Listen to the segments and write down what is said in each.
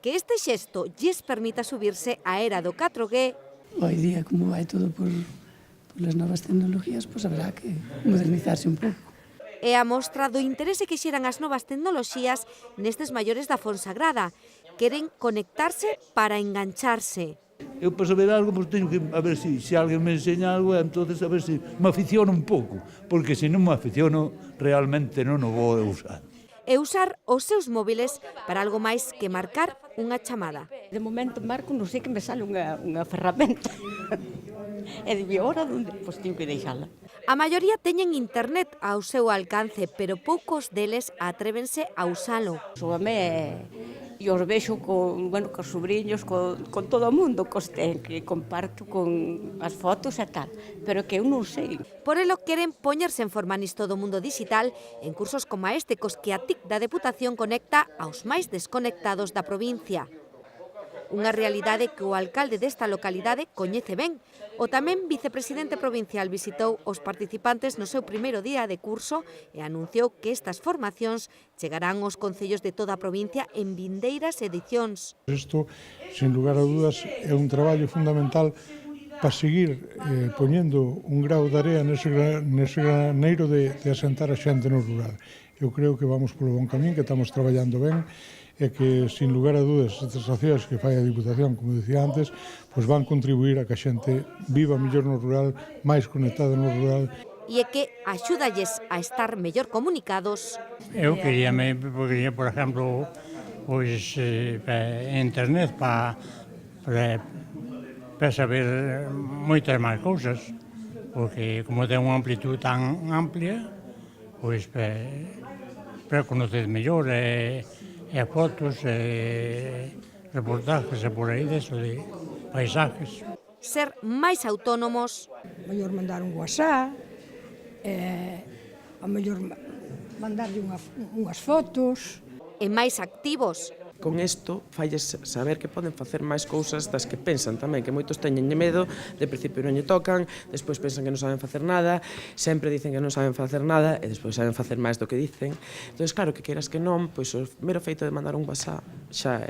que este xesto lles permita subirse á era do 4G. Hoy día, como vai todo por las novas tecnologías, pois habrá que modernizarse un pouco. É a mostra do interese que xeran as novas tecnoloxías nestes maiores da Fonsagrada. Queren conectarse para engancharse. Eu para saber algo, pois teño que a ver se alguén me enseña algo, entonces a ver se me aficiono un pouco, porque se non me aficiono, realmente non o vou usar. E usar os seus móviles para algo máis que marcar unha chamada. De momento marco, non sei que me sale unha ferramenta. E digo, ahora onde? Pois teño que deixala. A maioría teñen internet ao seu alcance, pero poucos deles atrévense a usalo. Soame e os vexo con sobrinhos, con todo o mundo, que comparto con as fotos e tal, pero que eu non sei. Por elo queren poñerse en forma nisto do mundo digital en cursos como este cos que a TIC da Deputación conecta aos máis desconectados da provincia. Unha realidade que o alcalde desta localidade coñece ben. O tamén vicepresidente provincial visitou os participantes no seu primeiro día de curso e anunciou que estas formacións chegarán aos concellos de toda a provincia en vindeiras edicións. Isto, sin lugar a dudas, é un traballo fundamental para seguir poñendo un grao de area nese graneiro de asentar a xente no rural. Eu creo que vamos polo bon camín, que estamos traballando ben, e que, sin lugar a dúdas, estas accións que fai a Diputación, como dicía antes, pois van contribuir a que a xente viva mellor no rural, máis conectada no rural. E é que axúdalles a estar mellor comunicados. Eu quería, por exemplo, pois, internet para saber moitas máis cousas, porque como ten unha amplitud tan amplia, pois para conocer mellor e fotos, reportajes e por aí deso de paisajes. Ser máis autónomos. Mellor mandar un WhatsApp, a mellor mandarlle unhas fotos. E máis activos. Con isto, falles saber que poden facer máis cousas das que pensan tamén, que moitos teñen medo, de principio non lle tocan, despois pensan que non saben facer nada, sempre dicen que non saben facer nada e despois saben facer máis do que dicen. Entón, claro, que queiras que non, pois o mero feito de mandar un WhatsApp xa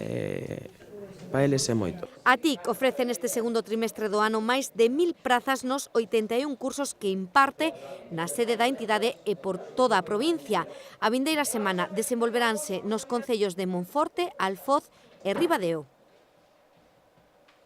para eles é moito. A TIC ofrece neste segundo trimestre do ano máis de 1000 prazas nos 81 cursos que imparte na sede da entidade e por toda a provincia. A vindeira semana desenvolveranse nos concellos de Monforte, Alfoz e Ribadeo.